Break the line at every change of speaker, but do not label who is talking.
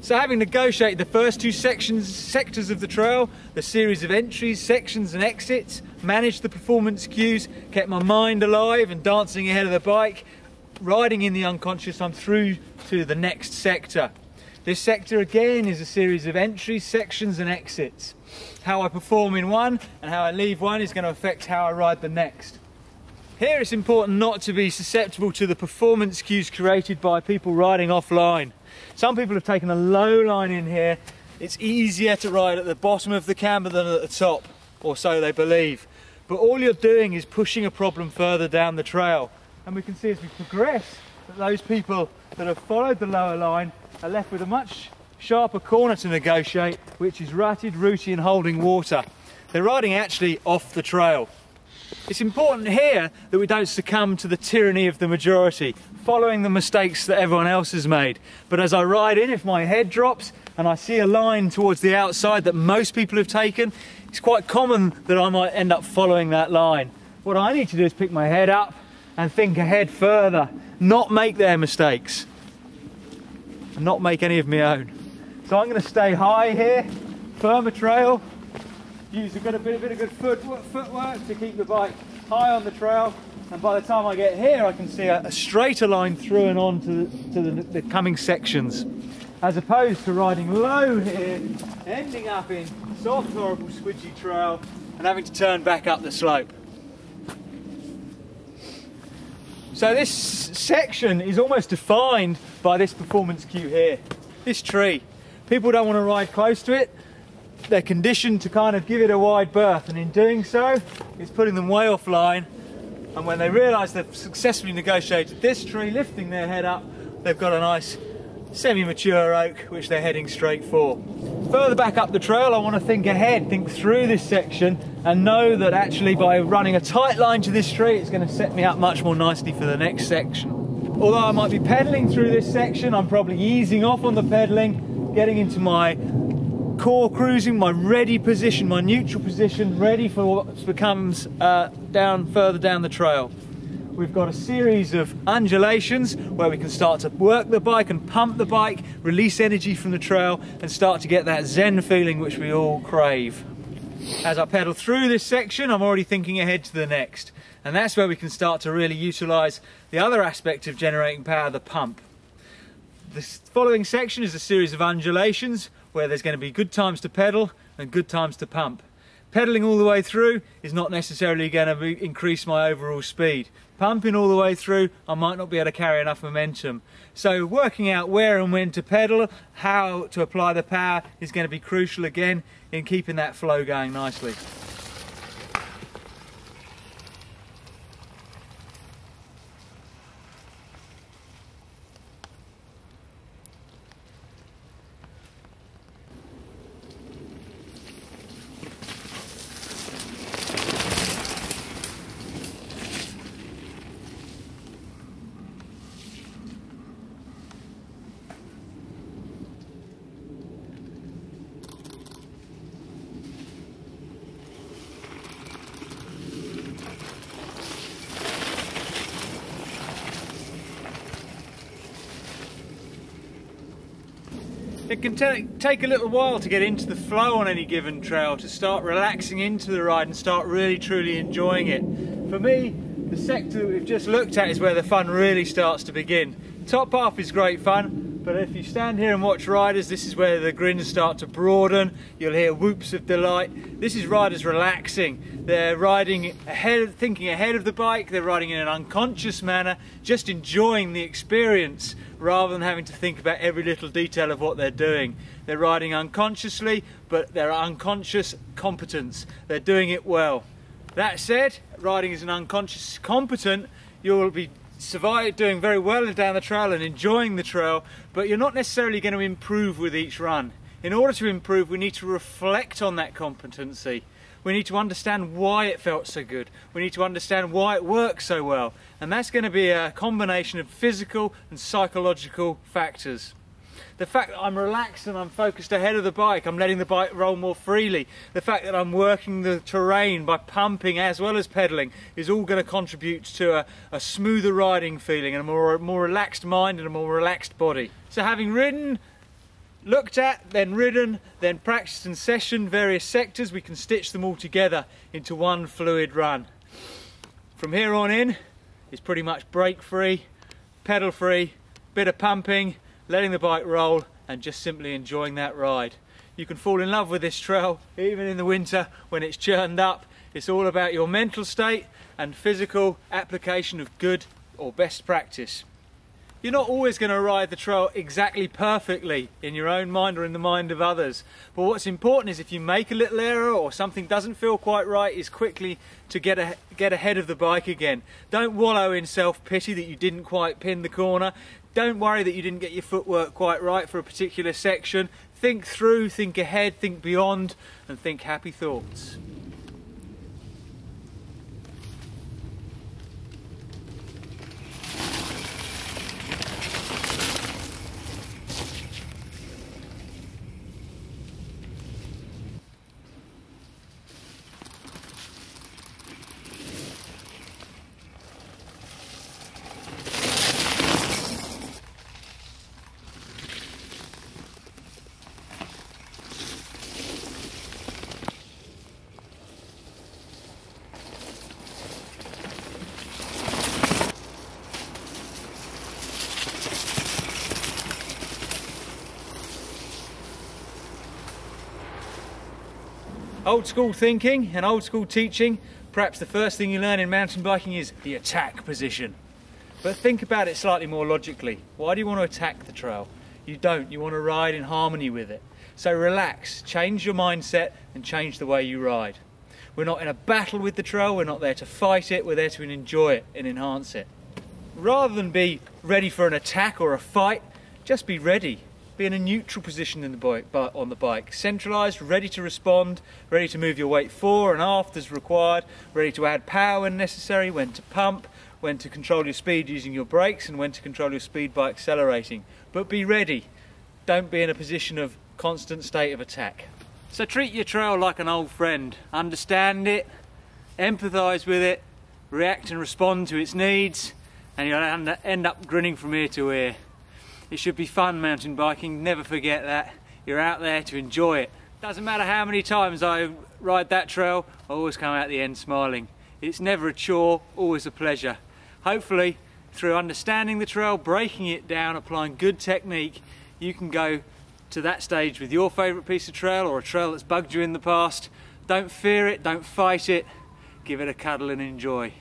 So having negotiated the first two sectors of the trail, the series of entries, sections and exits, managed the performance cues, kept my mind alive and dancing ahead of the bike, riding in the unconscious, I'm through to the next sector. This sector again is a series of entries, sections and exits. How I perform in one and how I leave one is going to affect how I ride the next. Here it's important not to be susceptible to the performance cues created by people riding offline. Some people have taken a low line in here. It's easier to ride at the bottom of the camber than at the top, or so they believe. But all you're doing is pushing a problem further down the trail. And we can see as we progress that those people that have followed the lower line are left with a much sharper corner to negotiate, which is rutted, rooty and holding water. They're riding actually off the trail. It's important here that we don't succumb to the tyranny of the majority, following the mistakes that everyone else has made. But as I ride in, if my head drops and I see a line towards the outside that most people have taken, it's quite common that I might end up following that line. What I need to do is pick my head up and think ahead further, not make their mistakes, and not make any of my own. So I'm going to stay high here, firmer trail, use a bit of good footwork to keep the bike high on the trail, and by the time I get here I can see a straighter line through and on to the coming sections, as opposed to riding low here, ending up in soft, horrible, squidgy trail and having to turn back up the slope. So this section is almost defined by this performance cue here, this tree. People don't want to ride close to it. They're conditioned to kind of give it a wide berth, and in doing so, it's putting them way offline. And when they realise they've successfully negotiated this tree, lifting their head up, they've got a nice semi-mature oak which they're heading straight for. Further back up the trail, I want to think ahead, think through this section, and know that actually by running a tight line to this tree, it's going to set me up much more nicely for the next section. Although I might be pedalling through this section, I'm probably easing off on the pedalling, getting into my core cruising, my ready position, my neutral position, ready for what becomes further down the trail. We've got a series of undulations where we can start to work the bike and pump the bike, release energy from the trail and start to get that zen feeling which we all crave. As I pedal through this section, I'm already thinking ahead to the next, and that's where we can start to really utilise the other aspect of generating power, the pump. This following section is a series of undulations where there's going to be good times to pedal and good times to pump. Pedalling all the way through is not necessarily going to increase my overall speed. Pumping all the way through, I might not be able to carry enough momentum. So working out where and when to pedal, how to apply the power is going to be crucial again in keeping that flow going nicely. It can take a little while to get into the flow on any given trail, to start relaxing into the ride and start really truly enjoying it. For me, the sector that we've just looked at is where the fun really starts to begin. Top half is great fun, but if you stand here and watch riders, this is where the grins start to broaden. You'll hear whoops of delight. This is riders relaxing. They're riding ahead, thinking ahead of the bike. They're riding in an unconscious manner, just enjoying the experience rather than having to think about every little detail of what they're doing. They're riding unconsciously, but they're unconscious competence. They're doing it well. That said, riding as an unconscious competent, you'll be doing very well down the trail and enjoying the trail, but you're not necessarily going to improve with each run. In order to improve, we need to reflect on that competency. We need to understand why it felt so good. We need to understand why it works so well. And that's going to be a combination of physical and psychological factors. The fact that I'm relaxed and I'm focused ahead of the bike, I'm letting the bike roll more freely, the fact that I'm working the terrain by pumping as well as pedaling is all going to contribute to a smoother riding feeling and a more relaxed mind and a more relaxed body. So having ridden looked at, then ridden, then practiced and sessioned various sectors, we can stitch them all together into one fluid run. From here on in, it's pretty much brake free, pedal free, bit of pumping, letting the bike roll and just simply enjoying that ride. You can fall in love with this trail even in the winter when it's churned up. It's all about your mental state and physical application of good or best practice. You're not always going to ride the trail exactly perfectly in your own mind or in the mind of others, but what's important is if you make a little error or something doesn't feel quite right, is quickly to get ahead of the bike again. Don't wallow in self-pity that you didn't quite pin the corner. Don't worry that you didn't get your footwork quite right for a particular section. Think through, think ahead, think beyond, and think happy thoughts. Old school thinking and old school teaching, perhaps the first thing you learn in mountain biking is the attack position. But think about it slightly more logically. Why do you want to attack the trail? You don't, you want to ride in harmony with it. So relax, change your mindset and change the way you ride. We're not in a battle with the trail, we're not there to fight it, we're there to enjoy it and enhance it. Rather than be ready for an attack or a fight, just be ready. Be in a neutral position in on the bike, centralised, ready to respond, ready to move your weight fore and aft as required, ready to add power when necessary, when to pump, when to control your speed using your brakes and when to control your speed by accelerating. But be ready, don't be in a position of constant state of attack. So treat your trail like an old friend, understand it, empathise with it, react and respond to its needs, and you'll end up grinning from ear to ear. It should be fun mountain biking, never forget that. You're out there to enjoy it. Doesn't matter how many times I ride that trail, I always come out the end smiling. It's never a chore, always a pleasure. Hopefully, through understanding the trail, breaking it down, applying good technique, you can go to that stage with your favourite piece of trail or a trail that's bugged you in the past. Don't fear it, don't fight it, give it a cuddle and enjoy.